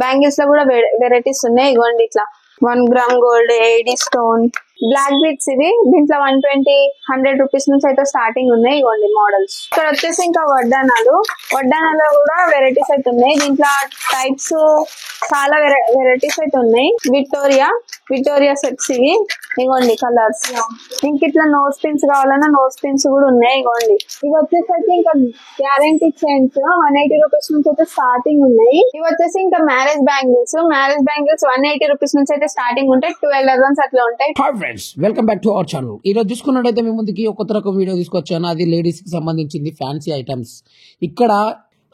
Bangles లో కూడా varieties ఉన్నాయి. ఇగోండి ఇట్లా 1 gram gold, AD stone, black beads. ఇవి దీంట్లో 120, 100 రూపీస్ నుంచి అయితే స్టార్టింగ్ ఉన్నాయి. ఇవ్వండి మోడల్స్. ఇక్కడ వచ్చేసి ఇంకా వడ్డానాలు కూడా వెరైటీస్ అయితే ఉన్నాయి. దీంట్లో టైప్స్ చాలా వెరైటీస్ అయితే ఉన్నాయి. విక్టోరియా సెట్స్ ఇవి. ఇగోండి కలర్స్. ఇంక ఇట్లా నోస్ పిన్స్ కావాలన్నా నోస్ పిన్స్ కూడా ఉన్నాయి. ఇగోండి ఇవి వచ్చేసరికి ఇంకా గ్యారంటీ చైన్స్ 180 రూపీస్ నుంచి అయితే స్టార్టింగ్ ఉన్నాయి. ఇవి వచ్చేసి ఇంకా మ్యారేజ్ బ్యాంగిల్స్ 180 రూపీస్ నుంచి అయితే స్టార్టింగ్ ఉంటాయి. 12 డజన్స్ అట్లా ఉంటాయి. Friends, welcome back to our channel. ఈ రోజు చూసుకున్నట్టయితే మీ ముందుకి ఒక కొత్త రకం వీడియో తీసుకొచ్చాను. అది లేడీస్ కి సంబంధించింది ఫ్యాన్సీ ఐటమ్స్. ఇక్కడ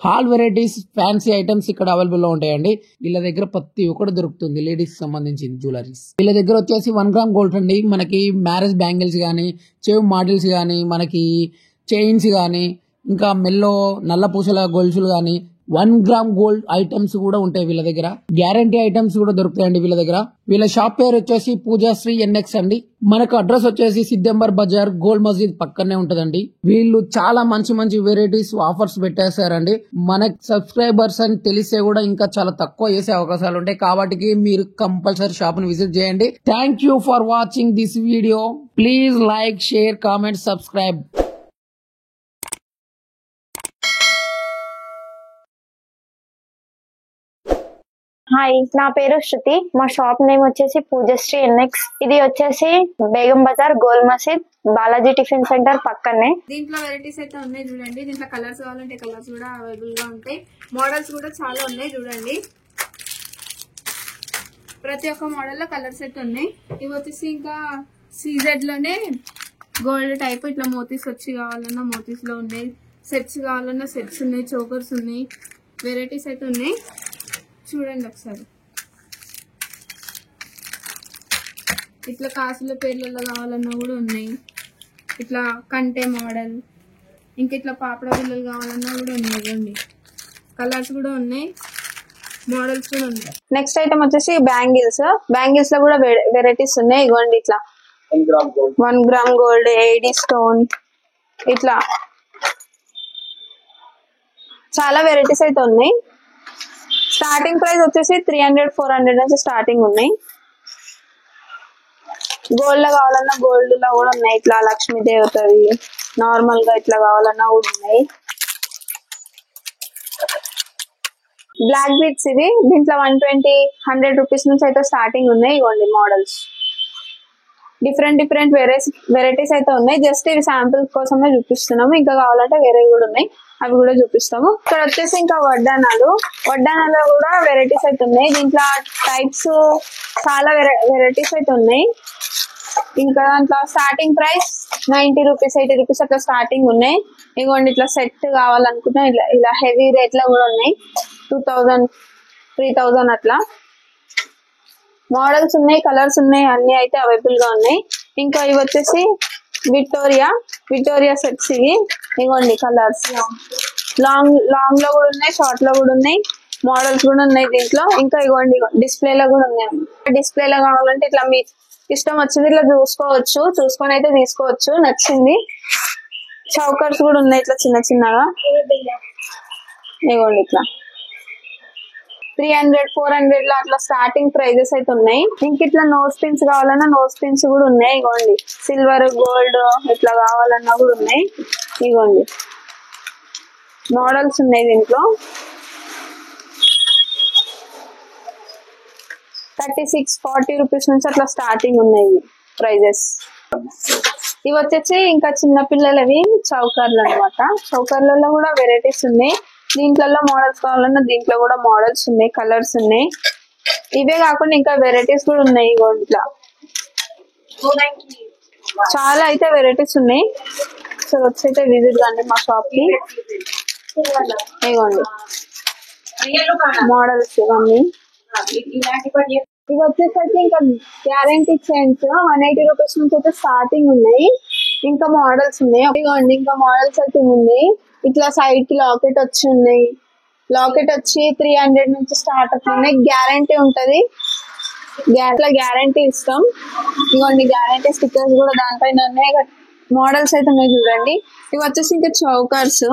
హాల్ వెరైటీస్ ఫ్యాన్సీ ఐటమ్స్ ఇక్కడ అవైలబుల్ లో ఉంటాయండి. వీళ్ళ దగ్గర ప్రతి ఒక్కటి దొరుకుతుంది లేడీస్ కి సంబంధించిన జ్యువెలరీస్. వీళ్ళ దగ్గర వచ్చేసి 1 గ్రామ్ గోల్డ్ అండి. మనకి మ్యారేజ్ బ్యాంగిల్స్ గానీ, చెవ్ మోడల్స్ గానీ, మనకి చైన్స్ గానీ, ఇంకా మెల్లో నల్ల పూసల గొలుసులు గానీ 1 గ్రామ్ గోల్డ్ ఐటమ్స్ కూడా ఉంటాయి వీళ్ళ దగ్గర. గ్యారంటీ ఐటమ్స్ కూడా దొరుకుతాయండి వీళ్ళ దగ్గర. వీళ్ళ షాప్ పేరు వచ్చేసి పూజాశ్రీ NX అండి. మనకు అడ్రస్ వచ్చేసి సిద్దంబర్ బజార్ గోల్డ్ మస్జిద్ పక్కనే ఉంటదండి. వీళ్ళు చాలా మంచి వెరైటీస్ ఆఫర్స్ పెట్టేశారండి. మన సబ్స్క్రైబర్స్ అని తెలిసే కూడా ఇంకా చాలా తక్కువ చేసే అవకాశాలు ఉంటాయి. కాబట్టి మీరు కంపల్సరీ షాప్ ని విజిట్ చేయండి. Thank you for watching this video. Please like, share, comment, subscribe. Hi, నా పేరు శృతి. మా షాప్ నేమ్ వచ్చేసి పూజశ్రీ NX. ఇది వచ్చేసి బేగం బజార్ గోల్ మసీద్ బాలాజీ టిఫిన్ సెంటర్ పక్కనే. దీంట్లో వెరైటీస్ అయితే ఉన్నాయి చూడండి. దీంట్లో కలర్స్ కావాలంటే కలర్స్ కూడా అవైలబుల్ గా ఉంటాయి. మోడల్స్ కూడా చాలా ఉన్నాయి చూడండి. ప్రతి ఒక్క మోడల్ లో కలర్స్ అయితే ఉన్నాయి. ఇవి వచ్చేసి ఇంకా CZ లోనే గోల్డ్ టైప్ ఇట్లా మోతీస్ వచ్చి కావాలన్నా మోతీస్ లో ఉన్నాయి. సెట్స్ కావాలన్నా సెట్స్ ఉన్నాయి. చోకర్స్ ఉన్నాయి. వెరైటీస్ అయితే ఉన్నాయి చూడండి ఒకసారి. ఇట్లా కాసుల పేర్లలో కావాలన్నా కూడా ఉన్నాయి. ఇట్లా కంటే మోడల్, ఇంక ఇట్లా పాపడ బిల్లలు కావాలన్నా కూడా ఉన్నాయి. కలర్స్ కూడా ఉన్నాయి, మోడల్స్ కూడా ఉన్నాయి. నెక్స్ట్ ఐటమ్ వచ్చేసి బ్యాంగిల్స్ లో కూడా వెరైటీస్ ఉన్నాయి. ఇగోండి ఇట్లా 1 గ్రామ్ గోల్డ్, ఏడి స్టోన్, ఇట్లా చాలా వెరైటీస్ అయితే ఉన్నాయి. స్టార్టింగ్ ప్రైస్ వచ్చేసి 300, 400 నుంచి స్టార్టింగ్ ఉన్నాయి. గోల్డ్ లో కావాలన్నా గోల్డ్ లో కూడా ఉన్నాయి. ఇట్లా లక్ష్మీ దేవతవి నార్మల్ గా ఇట్లా కావాలన్నా కూడా ఉన్నాయి. బ్లాక్ బీట్స్ ఇవి. దీంట్లో 120, 100 రూపీస్ నుంచి అయితే స్టార్టింగ్ ఉన్నాయి. ఇవ్వండి మోడల్స్. డిఫరెంట్ వెరైటీస్ అయితే ఉన్నాయి. జస్ట్ ఇవి శాంపుల్ కోసమే చూపిస్తున్నాము. ఇంకా కావాలంటే వేరే కూడా ఉన్నాయి, అవి కూడా చూపిస్తాము. ఇక్కడ వచ్చేసి ఇంకా వడ్డానాలు కూడా వెరైటీస్ అయితే ఉన్నాయి. దీంట్లో టైప్స్ చాలా వెరైటీస్ అయితే ఉన్నాయి. ఇంకా దాంట్లో స్టార్టింగ్ ప్రైస్ 90 రూపీస్, 80 రూపీస్ అట్లా స్టార్టింగ్ ఉన్నాయి. ఇగోండి ఇట్లా సెట్ కావాలనుకుంటే ఇలా హెవీ రేట్ లో కూడా ఉన్నాయి. 2000, 3000 అట్లా మోడల్స్ ఉన్నాయి, కలర్స్ ఉన్నాయి, అన్ని అయితే అవైలబుల్ గా ఉన్నాయి. ఇంకా ఇవి వచ్చేసి విక్టోరియా సెట్స్ ఇవి. ఇవ్వండి కలర్స్. లాంగ్ లో కూడా ఉన్నాయి, షార్ట్ లో కూడా ఉన్నాయి, మోడల్స్ కూడా ఉన్నాయి దీంట్లో. ఇంకా ఇవ్వండి డిస్ప్లే లో కూడా ఉన్నాయి. డిస్ప్లే లో కావాలంటే ఇట్లా మీ ఇష్టం వచ్చింది ఇట్లా చూసుకొని అయితే తీసుకోవచ్చు నచ్చింది. చౌకర్స్ కూడా ఉన్నాయి ఇట్లా చిన్నగా. ఇవ్వండి ఇట్లా 300, 400 లో అట్లా స్టార్టింగ్ ప్రైజెస్ అయితే ఉన్నాయి. ఇంక ఇట్లా నోస్ పిన్స్ కావాలన్నా నోస్ పిన్స్ కూడా ఉన్నాయి. ఇగోండి సిల్వర్, గోల్డ్ ఇట్లా కావాలన్నా కూడా ఉన్నాయి. ఇగోండి మోడల్స్ ఉన్నాయి దీంట్లో. 36, 40 రూపీస్ నుంచి అట్లా స్టార్టింగ్ ఉన్నాయి ప్రైజెస్. ఇవి వచ్చేసి ఇంకా చిన్న పిల్లలవి చౌకర్లు అనమాట. చౌకర్లలో కూడా వెరైటీస్ ఉన్నాయి. దీంట్లో మోడల్స్ కావాలన్నా దీంట్లో కూడా మోడల్స్ ఉన్నాయి, కలర్స్ ఉన్నాయి. ఇవే కాకుండా ఇంకా వెరైటీస్ కూడా ఉన్నాయి. ఇట్లా చాలా అయితే వెరైటీస్ ఉన్నాయి. సో వచ్చైతే విజిట్ కండి మా షాప్ కి. ఇవ్వండి మోడల్స్ ఇవన్నీ. ఇవి వచ్చేసరికి ఇంకా గ్యారంటీ చైన్స్ 180 రూపీస్ నుంచి అయితే స్టార్టింగ్ ఉన్నాయి. ఇంకా మోడల్స్ ఉన్నాయి. ఇవ్వండి ఇంకా మోడల్స్ అయితే ఉన్నాయి. ఇట్లా సైడ్ కి లాకెట్ వచ్చి ఉన్నాయి. లాకెట్ వచ్చి 300 నుంచి స్టార్ట్ అవుతున్నాయి. గ్యారంటీ ఉంటది. గ్యారంటీ ఇస్తాం. ఇవ్వండి గ్యారంటీ స్టిక్కర్స్ కూడా దానిపైన ఉన్నాయి. మోడల్స్ అయితే ఉన్నాయి చూడండి. ఇవి వచ్చేసి ఇంకా చౌకర్స్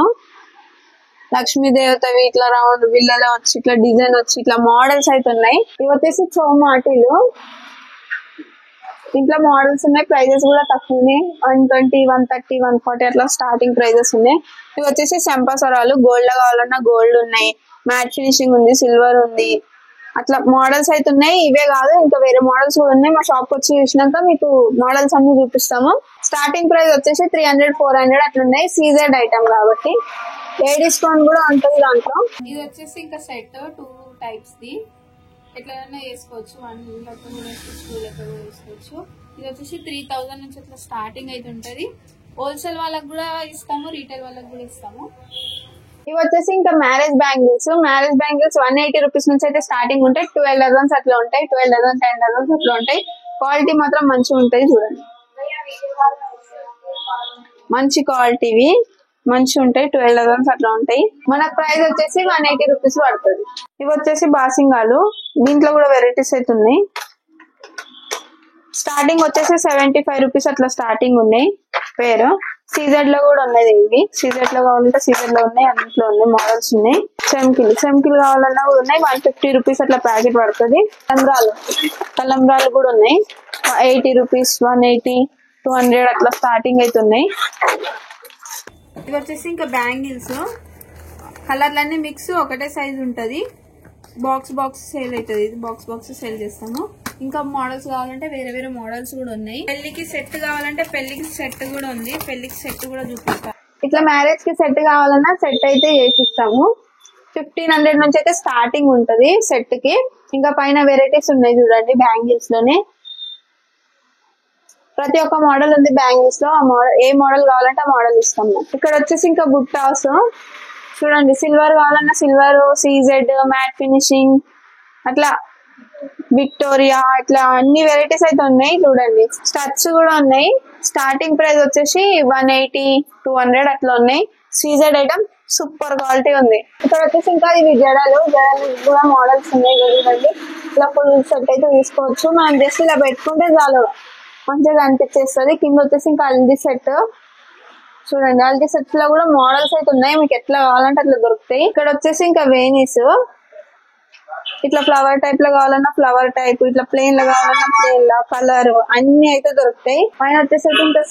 లక్ష్మీ దేవతవి ఇట్లా రౌండ్ విల్లలో వచ్చి ఇట్లా డిజైన్ వచ్చి ఇట్లా మోడల్స్ అయితే ఉన్నాయి. ఇవి వచ్చేసి చౌమాటీలు. ఇంట్లో మోడల్స్ ఉన్నాయి, ప్రైజెస్ కూడా తక్కువనే. 120, 130, 140 అట్లా స్టార్టింగ్ ప్రైజెస్ ఉన్నాయి. ఇవి వచ్చేసి చెంపాసరాలు. గోల్డ్ కావాలన్నా గోల్డ్ ఉన్నాయి, మ్యాట్ ఫినిషింగ్ ఉంది, సిల్వర్ ఉంది, అట్లా మోడల్స్ అయితే ఉన్నాయి. ఇవే కాదు ఇంకా వేరే మోడల్స్ కూడా ఉన్నాయి. మా షాప్ వచ్చి చూసినాక మీకు మోడల్స్ అన్ని చూపిస్తాము. స్టార్టింగ్ ప్రైస్ వచ్చేసి 300, 400 అట్లున్నాయి. సీజెడ్ ఐటమ్ కాబట్టి ఏ డిస్కౌంట్ కూడా ఉంటుంది దాంట్లో. ఇది వచ్చేసి ఇంకా సెట్ 2 టైప్స్ ది ఎట్లైనా వేసుకోవచ్చు. 1 లెక్క కూడా వేసుకోవచ్చు, 2 లెక్క కూడా వేసుకోవచ్చు. ఇది వచ్చేసి 3000 నుంచి అట్లా స్టార్టింగ్ అయితే ఉంటది. హోల్సేల్ వాళ్ళకి కూడా ఇస్తాము, రీటైల్ వాళ్ళకి కూడా ఇస్తాము. ఇవి వచ్చేసి ఇంకా marriage bangles. Marriage bangles 180 rupees నుంచి అయితే స్టార్టింగ్ ఉంటాయి. 12 డజన్స్ అట్లా ఉంటాయి, 12 డజన్స్ 10 డజన్స్ అట్లా ఉంటాయి. క్వాలిటీ మాత్రం మంచిగా ఉంటాయి. చూడండి, మంచి క్వాలిటీవి మంచిగా ఉంటాయి. 12 డజన్స్ అట్లా ఉంటాయి. మనకు ప్రైస్ వచ్చేసి 180 రూపీస్ పడుతుంది. ఇవి వచ్చేసి బాసింగాలు. దీంట్లో కూడా వెరైటీస్ అయితే ఉన్నాయి. స్టార్టింగ్ వచ్చేసి 75 రూపీస్ అట్లా స్టార్టింగ్ ఉన్నాయి. పేరు సీజెడ్ లో కూడా ఉన్నాయి. ఇవి సీజెడ్ లో కావాలంటే సీజెడ్ లో ఉన్నాయి, అన్నింటిలో ఉన్నాయి, మోడల్స్ ఉన్నాయి. చెంకిలు కావాలన్నా కూడా ఉన్నాయి. 150 రూపీస్ అట్లా ప్యాకెట్ పడుతుంది. కలంబ్రాలు కూడా ఉన్నాయి. 80 రూపీస్, 180, 200 అట్లా స్టార్టింగ్ అయితే ఉన్నాయి. ఇవి వచ్చేసి ఇంకా బ్యాంగిల్స్. కలర్లన్నీ మిక్స్, ఒకటే సైజ్ ఉంటది. బాక్స్ సేల్ అవుతుంది. ఇది బాక్స్ సేల్ చేస్తాము. ఇంకా మోడల్స్ కావాలంటే వేరే వేరే మోడల్స్ కూడా ఉన్నాయి. పెళ్లికి సెట్ కావాలంటే పెళ్లికి సెట్ కూడా ఉంది. పెళ్లికి సెట్ కూడా చూపిస్తాం. ఇట్లా మ్యారేజ్ కి సెట్ కావాలన్నా సెట్ అయితే చేసిస్తాము. 1500 నుంచి అయితే స్టార్టింగ్ ఉంటది సెట్ కి. ఇంకా పైన వెరైటీస్ ఉన్నాయి చూడండి బ్యాంగిల్స్ లోనే. ప్రతి ఒక్క మోడల్ ఉంది బ్యాంగిల్స్ లో. ఆ మోడల్ ఏ మోడల్ కావాలంటే ఆ మోడల్ ఇస్తాము. ఇక్కడ వచ్చేసి ఇంకా బుట్టాస్ చూడండి. సిల్వర్ కావాలన్నా సిల్వర్, సీజెడ్, మ్యాట్ ఫినిషింగ్ అట్లా విక్టోరియా ఇట్లా అన్ని వెరైటీస్ అయితే ఉన్నాయి. చూడండి, స్టడ్స్ కూడా ఉన్నాయి. స్టార్టింగ్ ప్రైస్ వచ్చేసి 180, 200 అట్లా ఉన్నాయి. సీజెడ్ ఐటమ్ సూపర్ క్వాలిటీ ఉంది. ఇక్కడ వచ్చేసి ఇంకా ఇవి జడలు కూడా మోడల్స్ ఉన్నాయి. చూడండి, ఇలా ఫుల్ సెట్ అయితే తీసుకోవచ్చు. మనం జస్ట్ ఇలా పెట్టుకుంటే చాలు, మంచిగా అనిపించేస్తుంది. కింద వచ్చేసి ఇంకా హల్దీ సెట్. చూడండి, హల్దీ సెట్స్ లో కూడా మోడల్స్ అయితే ఉన్నాయి. మీకు ఎట్లా కావాలంటే అట్లా దొరుకుతాయి. ఇక్కడ వచ్చేసి ఇంకా వేణీస్. ఇట్లా ఫ్లవర్ టైప్ లో కావాలన్నా ఫ్లవర్ టైప్, ఇట్లా ప్లేన్ లో కావాలన్నా ప్లేన్ లో, కలర్ అన్ని అయితే దొరుకుతాయి. పైన వచ్చేసి ఇంకా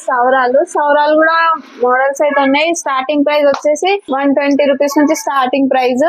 సౌరాలు కూడా మోడల్స్ అయితే ఉన్నాయి. స్టార్టింగ్ ప్రైస్ వచ్చేసి 120 రూపీస్ నుంచి స్టార్టింగ్ ప్రైస్.